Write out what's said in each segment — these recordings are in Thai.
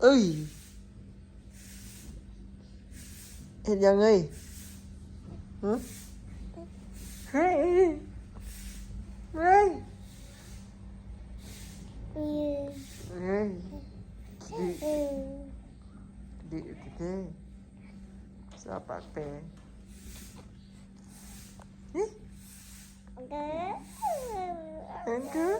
เอ้ยเห็นยังไงฮะเฮ้ยเฮ้ยเฮ้ยดีเท่สาปากแปรนี่เห็นคือ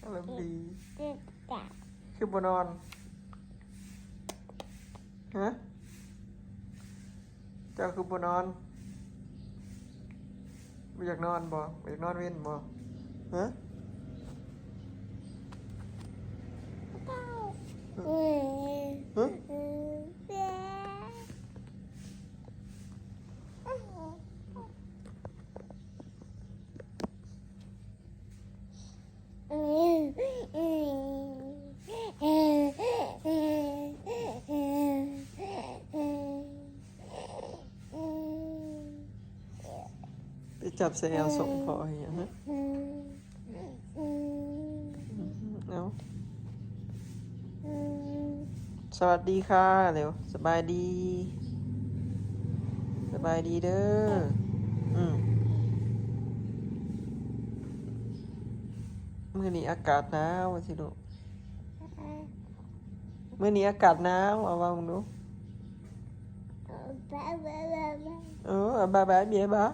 อารมณ์ดีคือบนอนฮะเจ้าคือบนอนไม่อยากนอนบ่ไม่อยากนอนเว้นบ่ฮะฮะไปจับใส่แอลส่งพออย่างเงี้ยฮะเอาสวัสดีค่ะเร็วสบายดีสบายดีเด้อมื้อนี้อากาศหนาวสิลูกมื้อนี้อากาศหนาวเอาว่ามึงดูบาบาเบียบา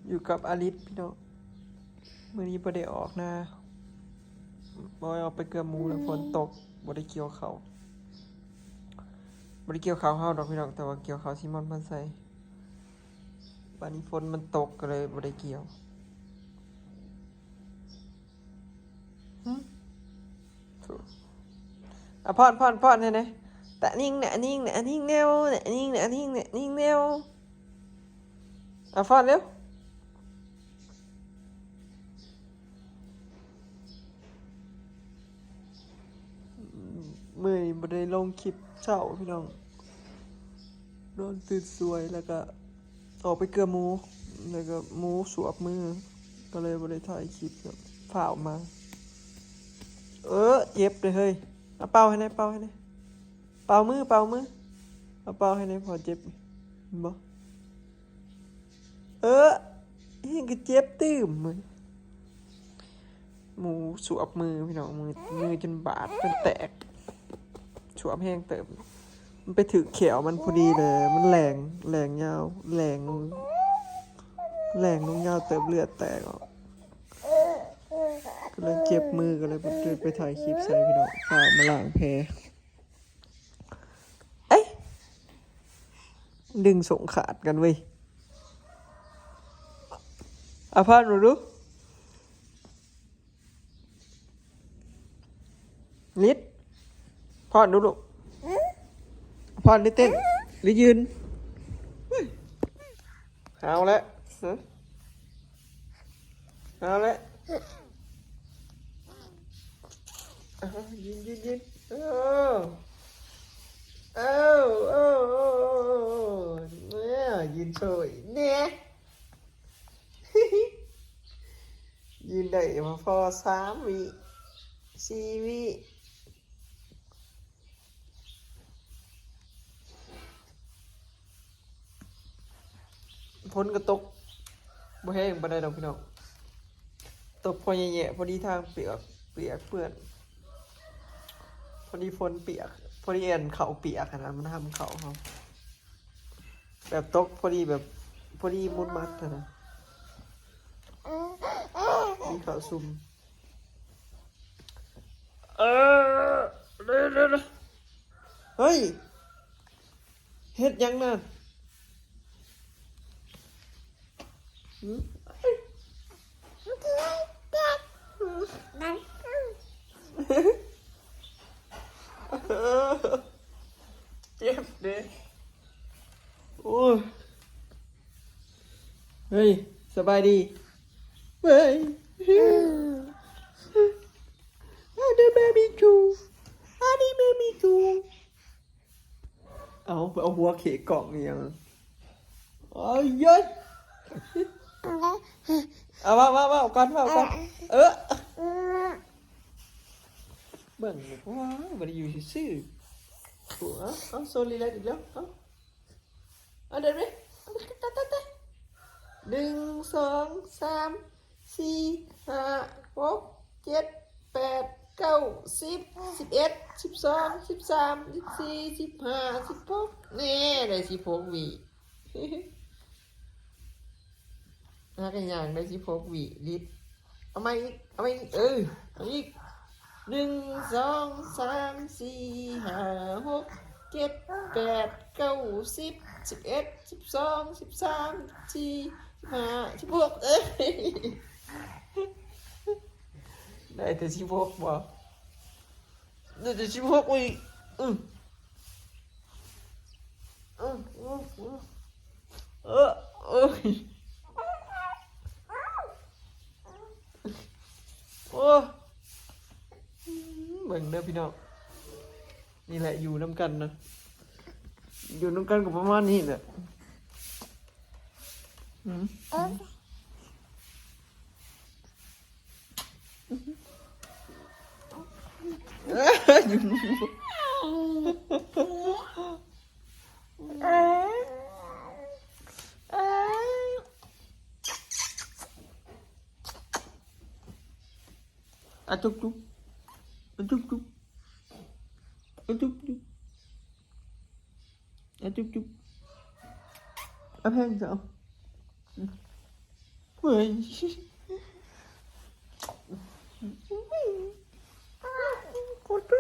อยู่กับอลิสพี่น้องมื้อนี้บ่ได้ออกนะบ่ได้ออกไปเกือบหมู่แล้วฝนตกบ่ได้เกี่ยวข้าวบ่ได้เกี่ยวข้าวเฮาดอกพี่น้องแต่ว่าเกี่ยวข้าวซิมอนเพิ่นใส่บัดนี้ฝนมันตกก็เลยบ่ได้เกี่ยวพอนให้นะแต่นิ่งแหนะนิ่งแหนะนิ่งแนวแหนะนิ่งแหนะนิ่งแหนะนิ่งแนวพอนเร็วมื้อนี้บ่ได้ลงคลิปเช้าพี่น้องนอนตื่นสวยแล้วก็ออกไปเกลือหมูแล้วก็หมูสวบมือก็เลยบ่ได้ถ่ายคลิปแบบฝ่าวมาเจ็บเลยเฮ้ยเอาเป่าให้หน่อยเป่าให้หน่อยเป่ามือเอาเป่าให้หน่อยพอเจ็บบ่ยังก็เจ็บตื้มมือหมูสวบมือพี่น้องมือจนบาดจนแตกสวบแห้งเติมมันไปถือเขียวมันพอดีเลยมันแรงยาวแรงลงยาวเติมเลือดแตกออกก็เลยเจ็บมือก็เลยไปถ่ายคลิปใส่พี่น้องพามาล้างแผลดึงส่งขาดกันเว้ยพาดดูนิดพอดดูลูกพอดได้เต้นหรือยืนเอาแล้วเอาแล้วยืนเนี่ยยืนเฉยเนี่ยยืนได้มาพอ3 วิ 4 วิฝนก็ตกบ่แห้งบ่ได้ดอกพี่น้องตกพอแย่ๆพอดีทางเปียกเปื้อนพอดีฝนเปียกพอดีเขาเปียกขนาดมันทำเขาแบบตกพอดีแบบพอดีมุดมัดนะมีเขาซุ่มเฮ้ยเฮ็ดยังนั่นเจ็บเด้โอ้ยเฮ้ยสบายดีเฮ้ย the baby too honey baby too เอาหัวเขกกล่องยังโอ้ยยัดเอามาก่อนเบิ่งว้าวมันอยู่ซื่อหัวเอาโซลีแล้วอีกแล้วเอาเดี๋ยวนี้ตัด1 2 3 4 5 6 7 8 9 10 11 12 13 14 15 16นี่ได้16วิน่ากันอย่างได้16วิลิตรเอามาอีกเอาอีก1 2 3 4 5 6 7 8 9 10 11 12 13 14 15 16ได้แต่16บ่ได้แต่16อีกเบิ่งเด้อพี่น้องนี่แหละอยู่น้ำกันนะอยู่น้ำกันกับประมาณนี้แหละจุ๊บแพงจ้ะเฮ้ยกดไป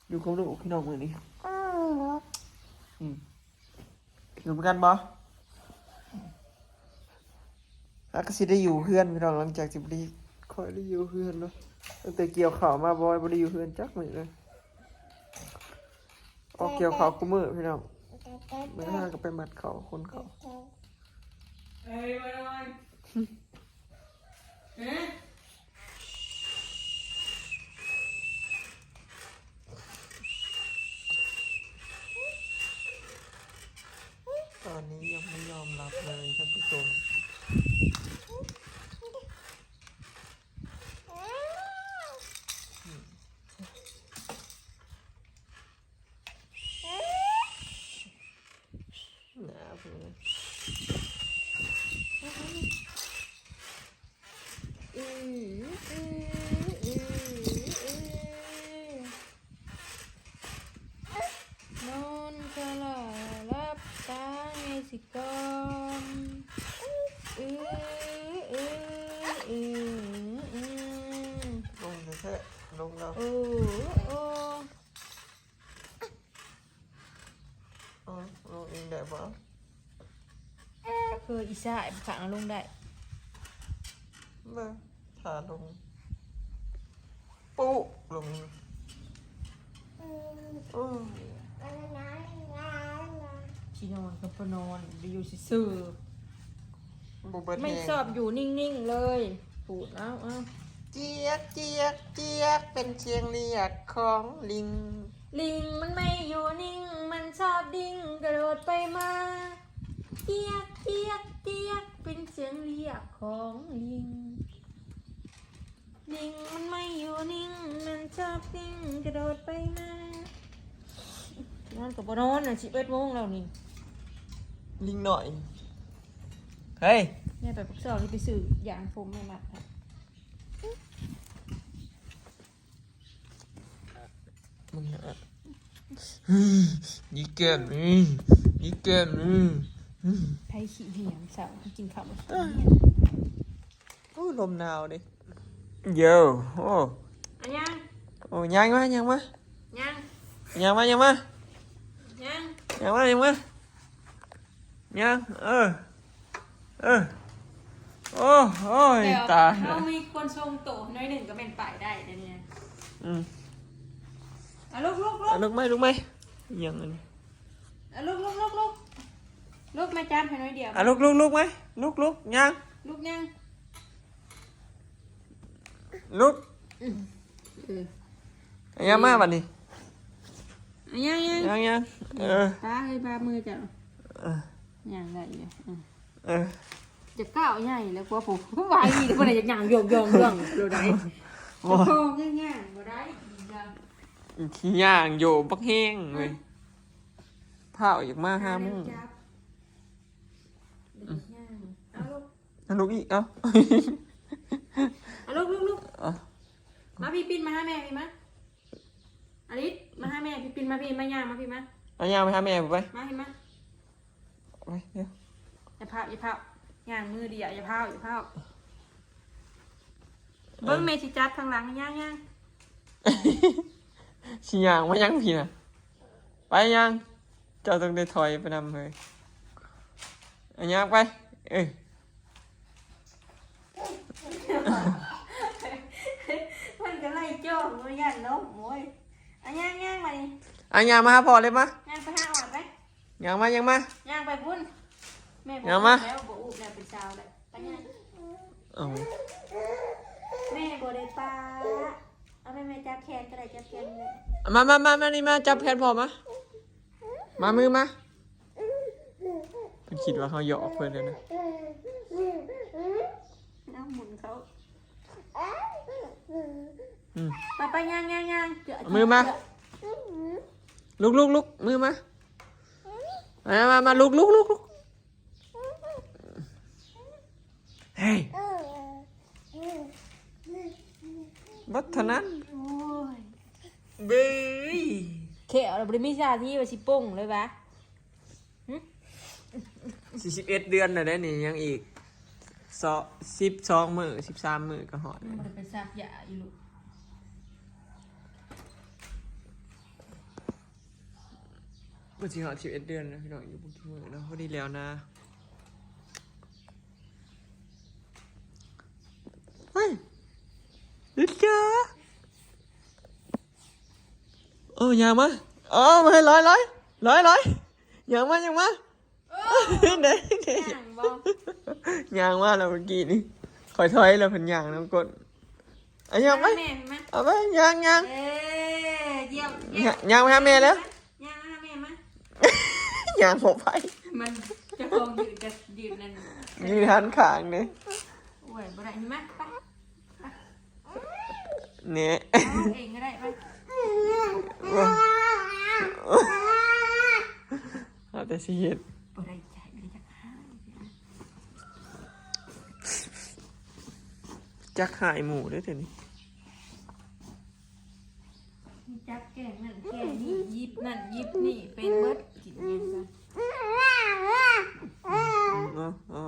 อยู่กับลูกพี่น้องมือนี้อยู่กันบ่ก็สิได้อยู่เพื่อนพี่น้องหลังจากสิบดีคอยได้อยู่เพื่อนเนาะตั้งแต่เกี่ยวข่าวมาบอยบ่ได้อยู่เพื่อนจักมื้อเลยออกเกี่ยวข่าวกูมื้อพี่น้องมื้อหน้าก็ไปมัดเขาคนเขาตอนนี้ยังไม่ยอมรับเลยท่านผู้ชมนอนก็หลับตาไงสิก่อนลงแท้ลงแล้วลงเองได้ปะคืออีสายขังลงได้มาถ่าลงปุ๊ลงที่นอนก็พอนอนไปอยู่ซื่อไม่ชอบอยู่นิ่งๆเลยพูดเอาเจี๊ยกเป็นเสียงเรียกของลิงมันไม่อยู่นิ่งมันชอบดิ้งกระโดดไปมาเจี๊ยกเป็นเสียงเรียกของลิงมันไม่อยู่นิ่งมันชอบดิ้งกระโดดไปมานอนกับบ่นอนน่ะ11 โมงแล้วนี่ลิงหน่อยเฮ้ยแม่ไปปักซอยไปซื้อยางโฟมให้มัดค่ะมึงอะนี่แก้มไผขี้เหี่ยมสาวกินข้าวบ่โอ้ลมหนาวดิโยโอ้อันยังโอ้ยังมายังมายังโอ้ยตาเขามีคนทรงโตน้อยหนึ่งก็เป็นป่ายได้แต่เนี่ยลุกลุกไหมยังไงลุกมาจานให้น้อยเดียวลุกไหมลุกยังลุกยัง ลุก เออ อันยังมาบัดนี้ ยัง ยังตาให้ปลามือจ้ะ เออ ยังได้อยู่ เออ จะก้าวใหญ่แล้วกว่าผมวายดีคนไหนจะย่างโยงดูได้จะโค้งง่ายๆบ่ได้ ขี้ย่างอยู่บักแห้งเลยเผาอีกมาห้าโมง เอาลูก ลูกอีกเอ้า เอาลูกมาพี่ปินมาหาแม่พี่มาอลิสมาหาแม่พี่ปินมาพี่มาย่างมาพี่มา เอาย่างไปหาแม่ไป มาพี่มา ไปเดี๋ยว อย่าเผาย่างมือดีอย่าเผาเบิ้งเมชิจัดทางหลังย่าง สิย่างมายังพี่น่ะไปยังเจ้าต้องได้ถอยไปนำเลยเอาย่างไปมันก็ไล่โจ้มันย่างล้มโว้ยย่างมาดิ เอาย่างมาหาพ่อเลยมะ ย่างไปหาออดไป ย่างมายังมา ย่างไปพุ่นแม่บอก ย่างมา แล้วบอกอุบแล้วเป็นชาวเลยไปย่าง เอา แม่บอกได้ป้าเอาไปแม่จับแขนก็ได้จับแขนเลย มานี่มาจับแขนพ่อมามือมาเพิ่นคิดว่าเขาหยอกเพิ่นเลยนะ น้ำหมุนเขา อืม ไปย่างมือมาลุกมือมามาลุกเฮ้ยบัดเท่านั้น โอ้ย เบ้ย เขียวเราบริมิชาที่ว่าสิปุ้งเลยปะ 41 เดือนน่ะได้นี่ยังอีก12 มื้อ13 มื้อก็ฮอด มันเป็นซักยาอยู่ลูก บ่สิฮอด11 เดือนนะพี่น้องอยู่บ่กี่มื้อเนาะพอดีแล้วนะเฮ้ยลิจ้าโอ้ยางมามาให้ร้อยยางมาเด้ ย่างบ่ ยางมาแล้วเมื่อกี้นี่คอยถอยแล้วเพิ่นยางน้ำกดเอายางไป แม่มา เอาไปยาง เยี่ยม ยางไปหาแม่แล้ว ย่างแม่มาย างผมไป มันจะคงยืนนั่น ยืนหันข้างนี่ โอ้ยบ่ได้เห็นไหมไป เนี่ย เอาเองก็ได้ไป เอาแต่สิเฮ็ด บ่ได้ใจไม่ได้จักหา จักหายหมูได้อเดี๋ยวนี้ จับแกงนั่นแกงนี่ยิบนั่นยิบนี่เป็นเบิดกินยังกัน เอา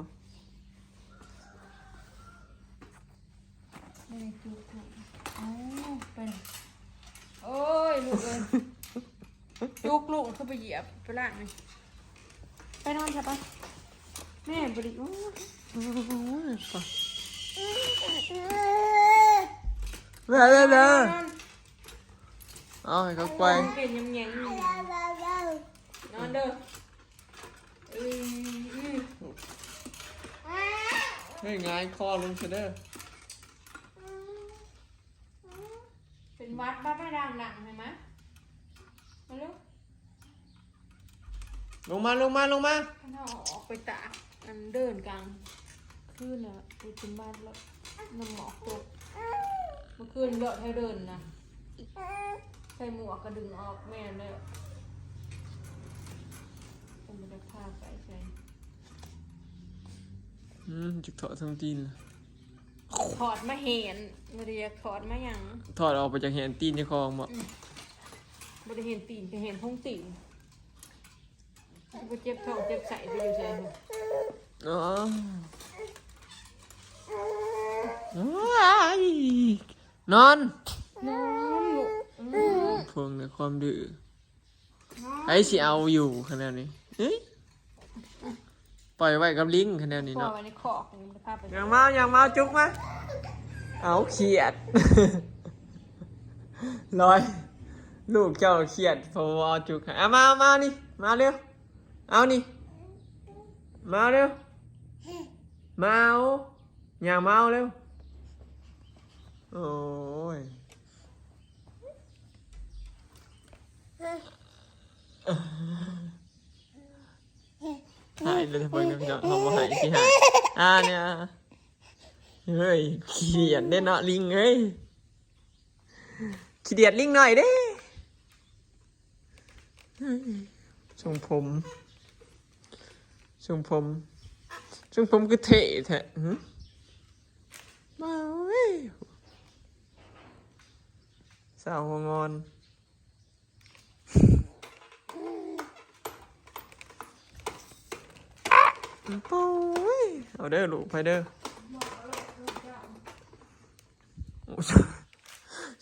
ไม่ได้จุกเลยเอาไปโอ้ยลูกเอ้ยจุกลูกเข้าไปเหยียบไปล่างเลยไปนอนใช่ปะแม่บริโอ้ เด้อเอาให้เขาไป เป็นยำแยงนอนเด้อให้ง่ายคอลงเถอะเด้อ เป็นวัดบ้านแม่ดังหนังเห็นไหมมาลูก ลงมา ท่านเอาออกไปตากอันเดินกลางคืนน่ะไปถึงบ้านแล้วน้ำหมอกตกเมื่อคืนเลอะให้เดินนะใส่หมวกกระดึงออกแม่เลยผมไม่ได้พาไปใส่ จุกถอดทั้งตีน ถอดมาเห็นมาเรียกถอดมาอย่าง ถอดออกไปจากแหนตีนเจ้าของบ่ บริเห็นตีนก็เห็นห้องตีนไปเจ็บท้องเจ็บใส่ไปอยู่ใส่หัว อ๋อนอน น้องลูก พวงในความดื้อไอ้สิเอาอยู่ขนาดนี้เฮ้ยปล่อยไว้กับลิงขนาดนี้ พ่อ เนาะ ไว้ในคอกมันจะพาไป อย่างเมาจุกมาเอาเขียด ลอย ลูกเจ้าเขียดพอเอาจุกให้มานี่มาเร็วเอานี่มาเร็วมาเอาอย่างเมาเร็ว โอ้ยหายเลยเพิ่งพี่น้องเขาบอกหายที่หายเนี่ยเฮ้ยขี้เดียดเด้เนาะลิงเอ้ยขี้เดียดลิงหน่อยเด้ทรงผมคือเท่แท้มาเว้ยสาวหัวงอนโอ้ยเอาเด้อลูกไปเด้อ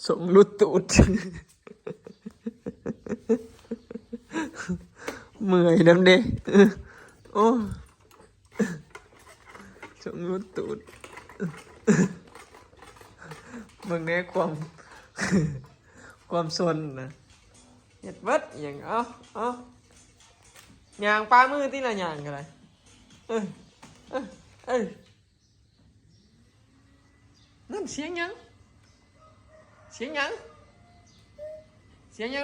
ส่งลุดตูดเมื่อยน้ำเด้โอ้ส่งลุดตูดเมืองนี้ความสนนะเห็ดเบิดอย่างยางปลามือที่ละยางกันเลยนั่นเสียงยัง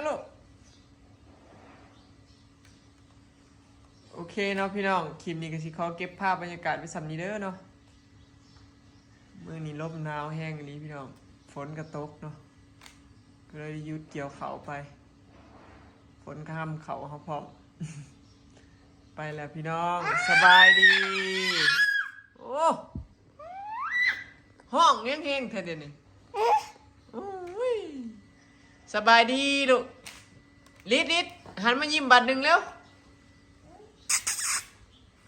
ลูกโอเคเนาะพี่น้องคลิปนี้ก็สิขอเก็บภาพบรรยากาศไว้สำนี้เด้อเนาะเมื่อนี้ลมหนาวแห้งอันนี้พี่น้องฝนก็ตกเนาะก็เลยหยุดเกี่ยวเขาไปฝนข้ามเขาเขาพร้อม ไปแล้วพี่น้องสบายดีโอ้ห้องเลี้ยงเฮงแท้เดี๋ยวนี้โอ้ยสบายดีลูกลิดหันมายิ้มบัดหนึ่งแล้ว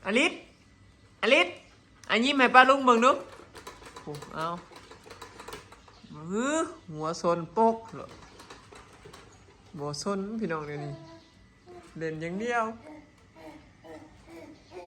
อลิดอันยิ้มให้ป้าลุงเบิ่งดูโอ้เอาหัวซนปกเหรอบ่ซนพี่น้องเดี๋ยวนี้เล่นอย่างเดียว